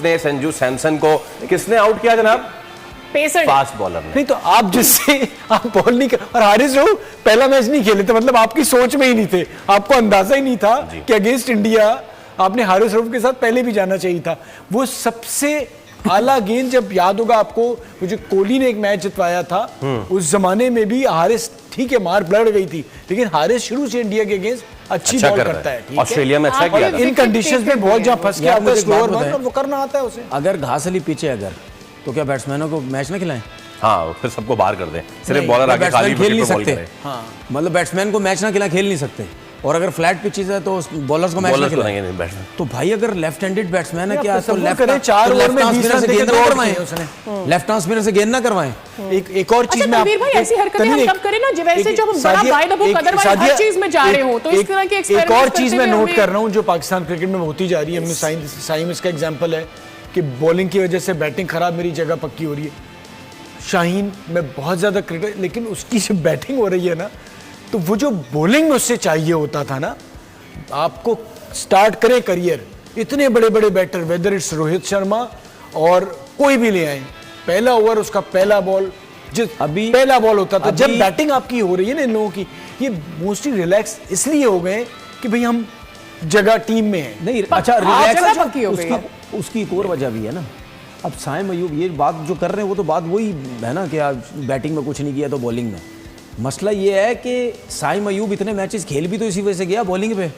ने संजू सैमसन को किसने आउट किया जनाब? पेसर फास्ट बॉलर ने। नहीं तो आप जिससे आप बॉल नहीं कर, और हारिस राव पहला मैच नहीं खेले थे, मतलब आपकी सोच में ही नहीं थे, आपको अंदाजा ही नहीं था कि अगेंस्ट इंडिया आपने हारिस राव के साथ पहले भी जाना चाहिए था। वो सबसे आला गेंद, जब याद होगा आपको, वो जो कोहली ने एक मैच जितवाया था, उस जमाने में भी हारिस, ठीक है मार ब्लड गई थी, लेकिन हारिस शुरू से इंडिया के अगेंस्ट अच्छी बॉल करता है। ऑस्ट्रेलिया में अच्छा किया था। इन कंडीशंस में बॉल जहां फंस गया आपको स्लोअर बॉल, और वो करना आता है उसे। अगर घास वाली पिच है अगर, तो क्या बैट्समैनों को मैच ना खिलाएं? हाँ, फिर सबको बाहर कर दें, सिर्फ बॉलर आके खाली खेल नहीं बॉल सकते। करे। हाँ, मतलब बैट्समैन को मैच ना खिला, खेल नहीं सकते। और अगर फ्लैट पिचेस है तो बॉलर्स को मैच ना खिलाएं। तो भाई अगर लेफ्ट हैंडेड बैट्समैन है क्या, तो लेफ्ट करें 4 ओवर में 20 रन से गेंद ना करवाएं उसने, लेफ्ट आर्म स्पिनर से गेंद ना करवाएं। एक और चीज में भाई ऐसी हरकतें हम तब करें ना जब ऐसे जब हम बड़ा बाय द बुक अदरवाइज हर चीज में जा रहे हो, तो इस तरह के एक और चीज मैं नोट कर रहा हूं जो पाकिस्तान क्रिकेट में होती जा रही है, साइम इसका एग्जांपल है कि बॉलिंग की वजह से बैटिंग खराब मेरी जगह पक्की हो रही है। शाहीन में बहुत ज्यादा क्रिकेट, लेकिन उसकी जब बैटिंग हो रही है ना, तो वो जो बॉलिंग में उससे चाहिए होता था ना, आपको स्टार्ट करें करियर, इतने बड़े बड़े batter, whether it's Rohit Sharma और कोई भी ले आए, पहला ओवर उसका पहला बॉल, जिस अभी पहला बॉल होता था, जब बैटिंग आपकी हो रही है ना इन लोगों की, ये मोस्टली रिलैक्स इसलिए हो गए कि भाई हम जगह टीम में है। नहीं अच्छा, रिलैक्स उसकी एक और वजह भी है ना। अब साइम अयूब ये बात जो कर रहे हैं वो तो बात वही है ना कि बैटिंग में कुछ नहीं किया तो बॉलिंग में। मसला ये है कि साइम अयूब इतने मैचेस खेल भी तो इसी वजह से गया, बॉलिंग पे।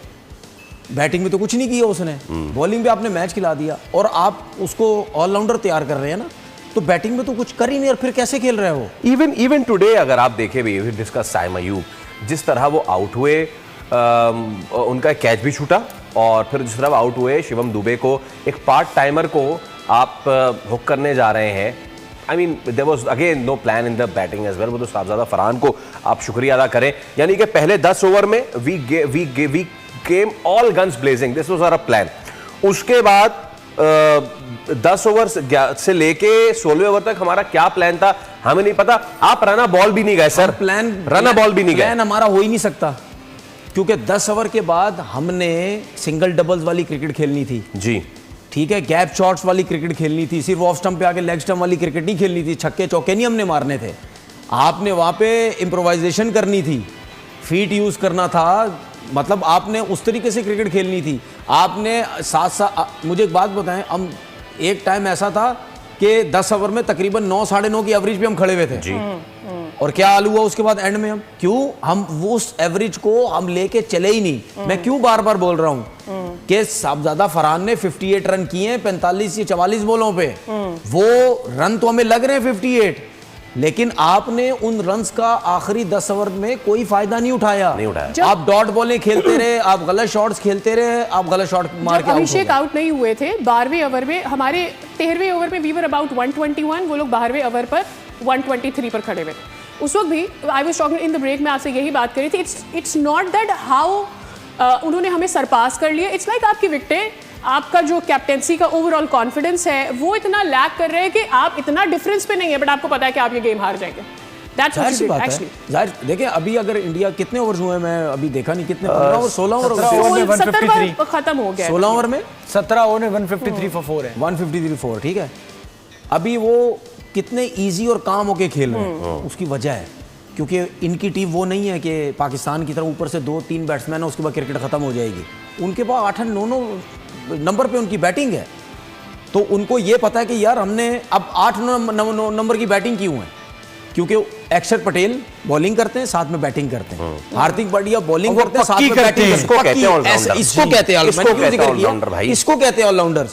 बैटिंग में तो कुछ नहीं किया उसने, बॉलिंग पे आपने मैच खिला दिया, और आप उसको ऑलराउंडर तैयार कर रहे हैं ना, तो बैटिंग में तो कुछ कर ही नहीं, और फिर कैसे खेल रहे हो? इवन टुडे अगर आप देखें भी, डिस्कस साइम अयूब, जिस तरह वो आउट हुए, उनका कैच भी छूटा, और फिर जिस तरह आउट हुए शिवम दुबे को, एक पार्ट टाइमर को आप हुक करने जा रहे हैं। I mean there was again no plan in the batting as well. वो तो साहबजादा फरहान को आप शुक्रिया अदा करें, यानी कि पहले 10 ओवर में we came all guns blazing, this was our plan. उसके बाद 10 ओवर से लेके 16वें ओवर तक हमारा क्या प्लान था हमें नहीं पता। आप रना बॉल भी नहीं गए सर, रना बॉल भी नहीं गए, प्लान हमारा हो ही नहीं सकता, क्योंकि 10 ओवर के बाद हमने सिंगल डबल्स वाली क्रिकेट खेलनी थी जी, ठीक है, गैप शॉट्स वाली क्रिकेट खेलनी थी, सिर्फ ऑफ स्टंप पे आके लेग स्टंप वाली क्रिकेट नहीं खेलनी थी, छक्के चौके नहीं हमने मारने थे। आपने वहां पे इम्प्रोवाइजेशन करनी थी, फीट यूज करना था, मतलब आपने उस तरीके से क्रिकेट खेलनी थी। आपने साथ मुझे एक बात बताएं, हम एक टाइम ऐसा था कि 10 ओवर में तकरीबन 9 साढ़े 9 की एवरेज पे हम खड़े हुए थे जी। और क्या हाल हुआ उसके बाद एंड में, हम वो उस एवरेज को हम लेके चले ही नहीं। मैं क्यों बार बार बोल रहा हूं कि साहबजादा फरहान ने 58 रन किए हैं 45 या 44 बॉलों पे, वो रन तो हमें लग रहे हैं 58, लेकिन आपने उन रन्स का आखिरी 10 ओवर में कोई फायदा नहीं उठाया। आप डॉट बॉलें खेलते रहे, आप गलत शॉट्स खेलते रहे, आप गलत शॉट मार के अभिषेक आउट नहीं हुए थे 12वें ओवर में, हमारे 13वें ओवर में वी वर अबाउट 121, वो लोग 12वें ओवर पर 123 पर खड़े हुए। उस वक्त भी I was talking in the break में, आपसे यही बात करी थी, इट्स नॉट दैट हाउ उन्होंने हमें सरपास कर लिया, इट्स लाइक आपकी विकेटें, आपका जो कैप्टेंसी का ओवरऑल कॉन्फिडेंस है वो इतना लैक कर रहे हैं कि आप इतना डिफरेंस पे नहीं है, बट आपको पता है कि आप ये गेम हार जाएंगे। दैट्स जाहिर देखिए, अभी अगर इंडिया कितने ओवर्स हुए, मैं अभी देखा नहीं कितने, 15 ओवर 16 ओवर खत्म हो गया, 16 ओवर में 17 ओवर में 153 फॉर 4 है, 153 फॉर 4, ठीक है। अभी वो कितने इजी और काम होके खेल रहे हैं, उसकी वजह है क्योंकि इनकी टीम वो नहीं है कि पाकिस्तान की तरह ऊपर से 2-3 बैट्समैन है उसके बाद क्रिकेट खत्म हो जाएगी। उनके पास 8-9 नंबर पे उनकी बैटिंग है, तो उनको ये पता है कि यार हमने अब 8-9 नंबर की बैटिंग क्यों है, क्योंकि अक्षर पटेल बॉलिंग करते हैं साथ में बैटिंग करते हैं, हार्दिक पांड्या बॉलिंग करते हैं साथ में बैटिंग करते हैं। इसको कहते हैं ऑलराउंडर, इसको कहते हैं ऑलराउंडर।